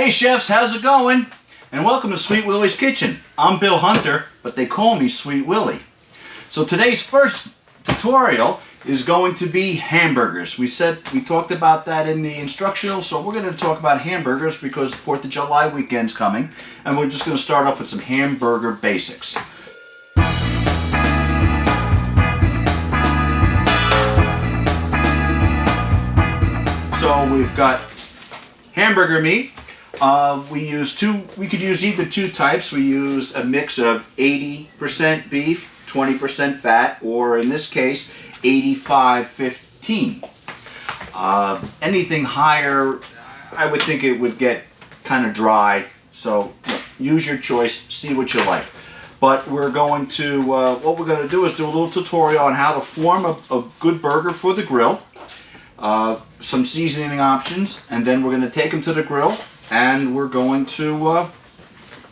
Hey chefs, how's it going? And welcome to Sweet Willy's Kitchen. I'm Bill Hunter, but they call me Sweet Willy. So today's first tutorial is going to be hamburgers. We talked about that in the instructional, so we're going to talk about hamburgers because the 4th of July weekend's coming, and we're just going to start off with some hamburger basics. So we've got hamburger meat. We could use either two types. We use a mix of 80% beef, 20% fat, or in this case, 85-15. Anything higher, I would think it would get kind of dry. So use your choice, see what you like. But we're going to, what we're going to do is do a little tutorial on how to form a good burger for the grill. Some seasoning options, and then we're going to take them to the grill. And we're going to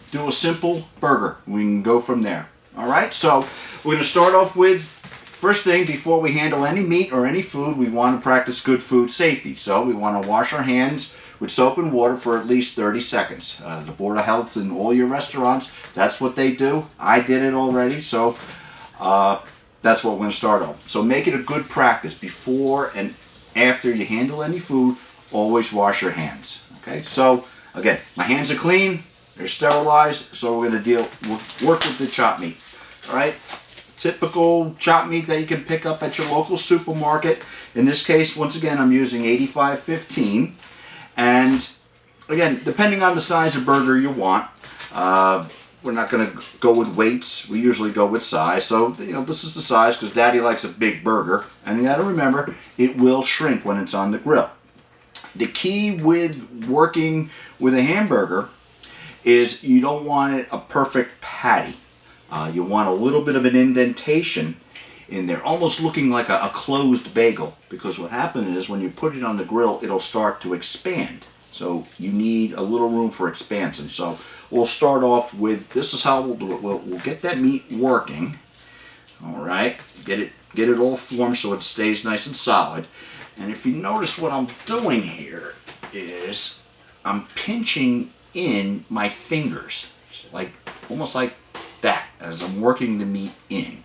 do a simple burger. We can go from there. Alright, so we're going to start off with, first thing, before we handle any meat or any food, we want to practice good food safety. So we want to wash our hands with soap and water for at least 30 seconds. The Board of Health in all your restaurants, that's what they do. I did it already, so that's what we're going to start off. So make it a good practice. Before and after you handle any food, always wash your hands. Okay, so again, my hands are clean, they're sterilized, so we'll work with the chopped meat. Alright, typical chopped meat that you can pick up at your local supermarket. In this case, once again, I'm using 85-15. And again, depending on the size of burger you want, we're not going to go with weights, we usually go with size. So, this is the size because Daddy likes a big burger. And you got to remember, it will shrink when it's on the grill. The key with working with a hamburger is you don't want it a perfect patty. You want a little bit of an indentation in there, almost looking like a closed bagel. Because what happens is when you put it on the grill, it'll start to expand. So you need a little room for expansion. So we'll start off with, this is how we'll do it. We'll get that meat working. All right, get it all formed so it stays nice and solid. And if you notice what I'm doing here is I'm pinching in my fingers, almost like that, as I'm working the meat in.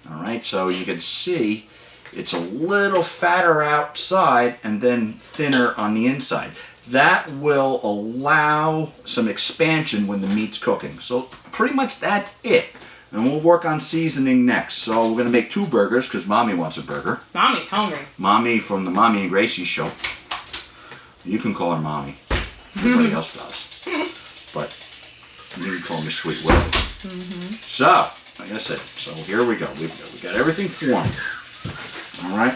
All right, so you can see it's a little fatter outside and then thinner on the inside. That will allow some expansion when the meat's cooking. So pretty much that's it. And we'll work on seasoning next. So we're going to make 2 burgers because Mommy wants a burger. Mommy's hungry. Mommy from the Mommy and Gracie Show. You can call her Mommy. Everybody else does. But you can call me Sweet Willy. So, like I said, so here we go. We got everything formed. All right.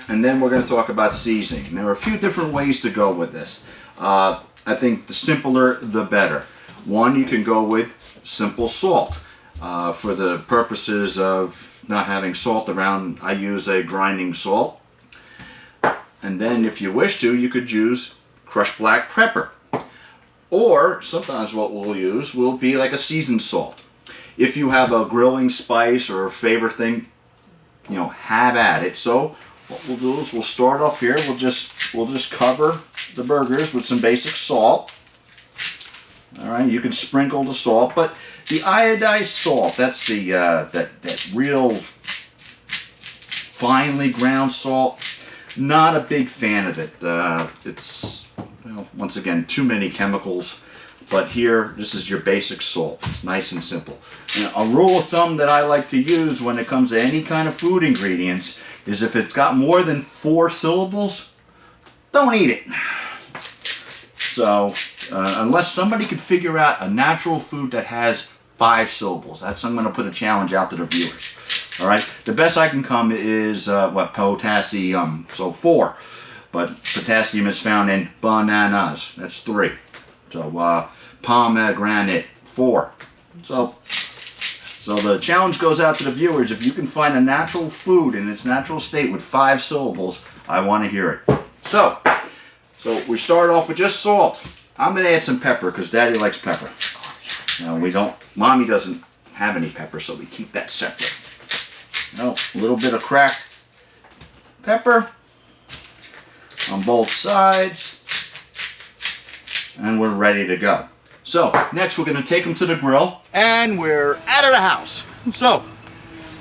And then we're going to talk about seasoning. There are a few different ways to go with this. I think the simpler, the better. One, you can go with simple salt. For the purposes of not having salt around, I use a grinding salt. And then if you wish to, you could use crushed black pepper. Or sometimes what we'll use will be like a seasoned salt. If you have a grilling spice or a favorite thing, have at it. So what we'll do is we'll start off here. We'll just cover the burgers with some basic salt. All right, you can sprinkle the salt, but the iodized salt, that's the that real finely ground salt. Not a big fan of it. It's once again too many chemicals. But here, this is your basic salt. It's nice and simple. And a rule of thumb that I like to use when it comes to any kind of food ingredients is if it's got more than 4 syllables, don't eat it. So, unless somebody could figure out a natural food that has 5 syllables, I'm going to put a challenge out to the viewers. All right, the best I can come is potassium, so 4. But potassium is found in bananas. That's 3. So pomegranate, 4. So the challenge goes out to the viewers. If you can find a natural food in its natural state with 5 syllables, I want to hear it. So we start off with just salt. I'm going to add some pepper because Daddy likes pepper. Now Mommy doesn't have any pepper, so we keep that separate. A little bit of cracked pepper on both sides. and we're ready to go. So next we're going to take them to the grill, and we're out of the house. So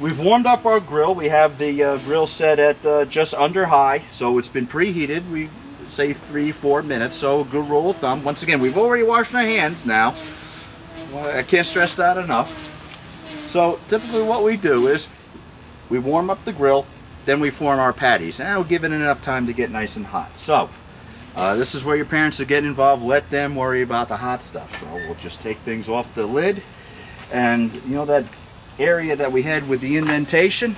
we've warmed up our grill. We have the grill set at just under high, so it's been preheated. We say 3-4 minutes, so a good rule of thumb. Once again, we've already washed our hands now. I can't stress that enough. So typically what we do is we warm up the grill, then we form our patties, and we'll give it enough time to get nice and hot. So this is where your parents will get involved. Let them worry about the hot stuff. So we'll just take things off the lid, and you know that area that we had with the indentation?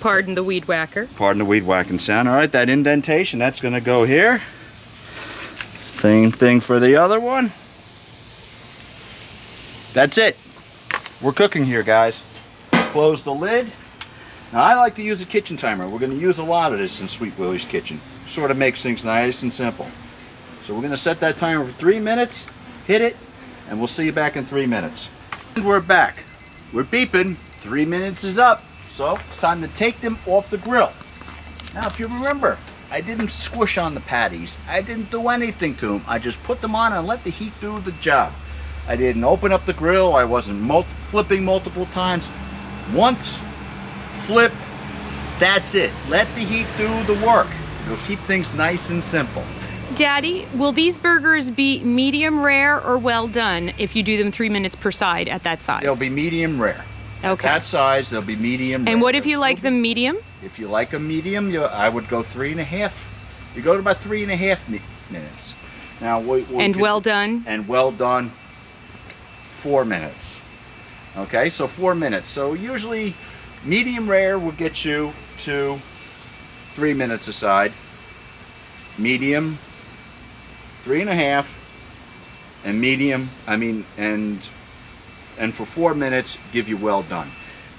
Pardon the weed whacker. Pardon the weed whacking sound. All right, that indentation, that's going to go here. Same thing for the other one. That's it. We're cooking here, guys. Close the lid. Now, I like to use a kitchen timer. We're going to use a lot of this in Sweet Willy's kitchen. Sort of makes things nice and simple. So we're going to set that timer for 3 minutes, hit it, and we'll see you back in 3 minutes. And we're back. We're beeping. 3 minutes is up. So it's time to take them off the grill. Now, if you remember, I didn't squish on the patties. I didn't do anything to them. I just put them on and let the heat do the job. I didn't open up the grill. I wasn't flipping multiple times. Once, flip, that's it. Let the heat do the work. It'll keep things nice and simple. Daddy, will these burgers be medium rare or well done if you do them 3 minutes per side at that size? They'll be medium rare. Okay. At that size, they'll be medium rare. And what if you like them medium? If you like them medium, I would go 3.5. You go to about 3.5 minutes. Now, well done? And well done, 4 minutes. Okay, so 4 minutes. So usually medium rare will get you to 3 minutes aside. Medium, 3.5, and medium, and for 4 minutes, give you well done.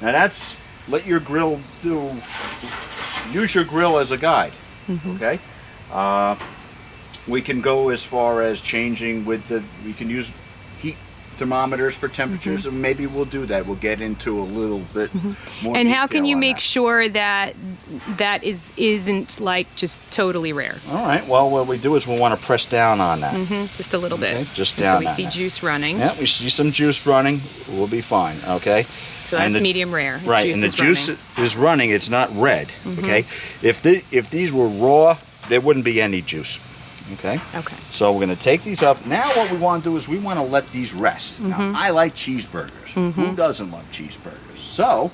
Now that's, let your grill use your grill as a guide, okay? We can go as far as changing we can use heat thermometers for temperatures, and maybe we'll do that. We'll get into a little bit more. And how can you make sure that that isn't like just totally rare? All right. Well, what we do is we want to press down on that. Just a little bit. Okay, just down. So we see juice running. Yeah, we see some juice running. We'll be fine. Okay. So that's medium rare. Right, and the juice is running. It's not red. Okay. If these were raw, there wouldn't be any juice. Okay. Okay. So we're going to take these up. Now what we want to do is we want to let these rest. Now, I like cheeseburgers. Who doesn't love cheeseburgers? So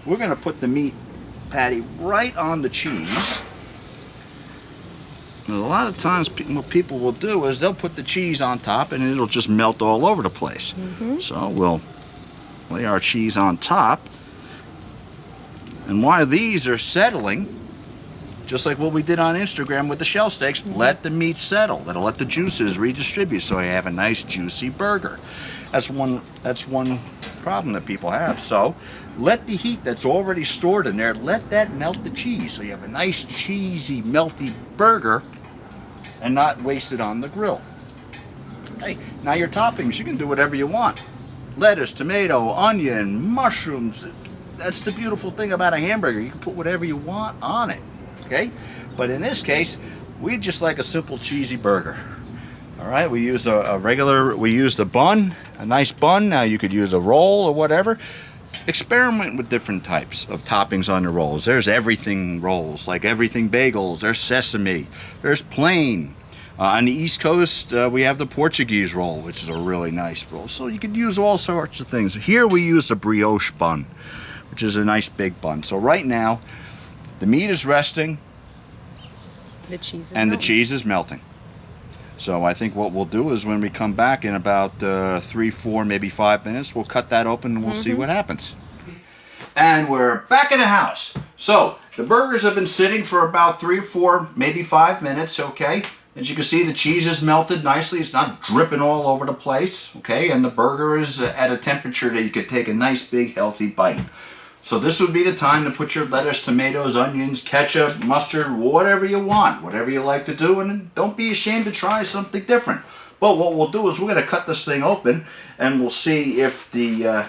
we're going to put the meat patty right on the cheese. And a lot of times what people will do is they'll put the cheese on top and it'll just melt all over the place. So we'll lay our cheese on top. And while these are settling, just like what we did on Instagram with the shell steaks, let the meat settle. That'll let the juices redistribute so you have a nice juicy burger. That's one problem that people have. So let the heat that's already stored in there, let that melt the cheese so you have a nice cheesy melty burger and not waste it on the grill. Okay, now your toppings, you can do whatever you want. Lettuce, tomato, onion, mushrooms. That's the beautiful thing about a hamburger. You can put whatever you want on it. Okay, but in this case, we just like a simple cheesy burger. All right, we use we used a bun, a nice bun. Now you could use a roll or whatever. Experiment with different types of toppings on your rolls. There's everything rolls, like everything bagels. There's sesame. There's plain. On the East Coast, we have the Portuguese roll, which is a really nice roll. So you could use all sorts of things. Here we use a brioche bun, which is a nice big bun. So right now, the meat is resting, the cheese is melting. So I think what we'll do is when we come back in about 3, 4, maybe 5 minutes, we'll cut that open and we'll see what happens. And we're back in the house. So the burgers have been sitting for about 3, 4, maybe 5 minutes, okay? As you can see, the cheese is melted nicely. It's not dripping all over the place, okay? And the burger is at a temperature that you could take a nice, big, healthy bite. So this would be the time to put your lettuce, tomatoes, onions, ketchup, mustard, whatever you want, whatever you like to do, and don't be ashamed to try something different. But what we'll do is we're going to cut this thing open, and we'll see if the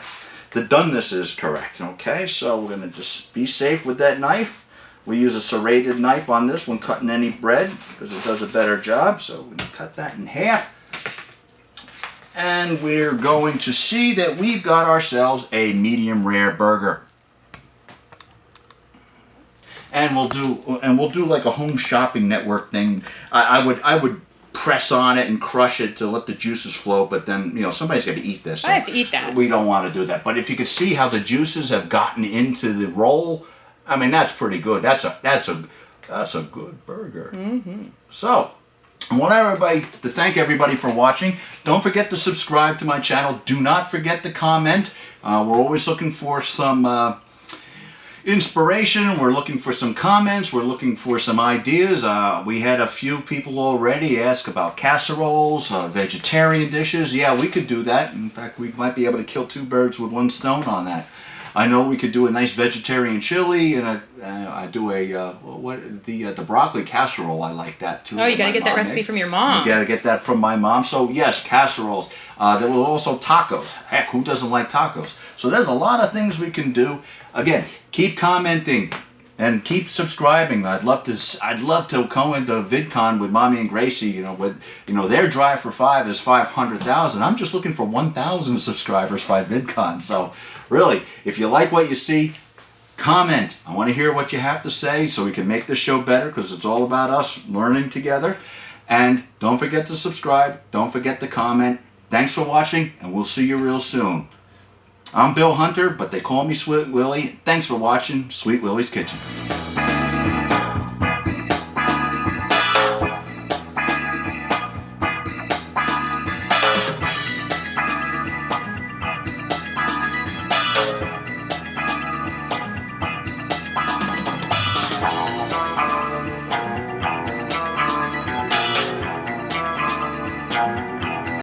doneness is correct. Okay, so we're going to just be safe with that knife. We use a serrated knife on this when cutting any bread because it does a better job. So we're going to cut that in half. and we're going to see that we've got ourselves a medium rare burger. And we'll do like a home shopping network thing. I would press on it and crush it to let the juices flow, but then, you know, somebody's got to eat this. So I have to eat that. We don't want to do that. But if you can see how the juices have gotten into the roll, I mean, that's pretty good. That's a good burger. Mm-hmm. So, I want to thank everybody for watching. Don't forget to subscribe to my channel. Do not forget to comment. We're always looking for some inspiration. We're looking for some comments. We're looking for some ideas. We had a few people already ask about casseroles, vegetarian dishes. Yeah, we could do that. In fact, we might be able to kill 2 birds with 1 stone on that. I know we could do a nice vegetarian chili, and I do the broccoli casserole. I like that too. Oh, you got to get that recipe from your mom. You got to get that from my mom. So yes, casseroles. There were also tacos. Heck, who doesn't like tacos? So there's a lot of things we can do. Again, keep commenting and keep subscribing. I'd love to go into VidCon with Mommy and Gracie. Their drive for 5 is 500,000. I'm just looking for 1,000 subscribers by VidCon. So really, if you like what you see, comment. I want to hear what you have to say so we can make this show better, because it's all about us learning together. And don't forget to subscribe. Don't forget to comment. Thanks for watching, and we'll see you real soon. I'm Bill Hunter, but they call me Sweet Willy. Thanks for watching Sweet Willy's Kitchen.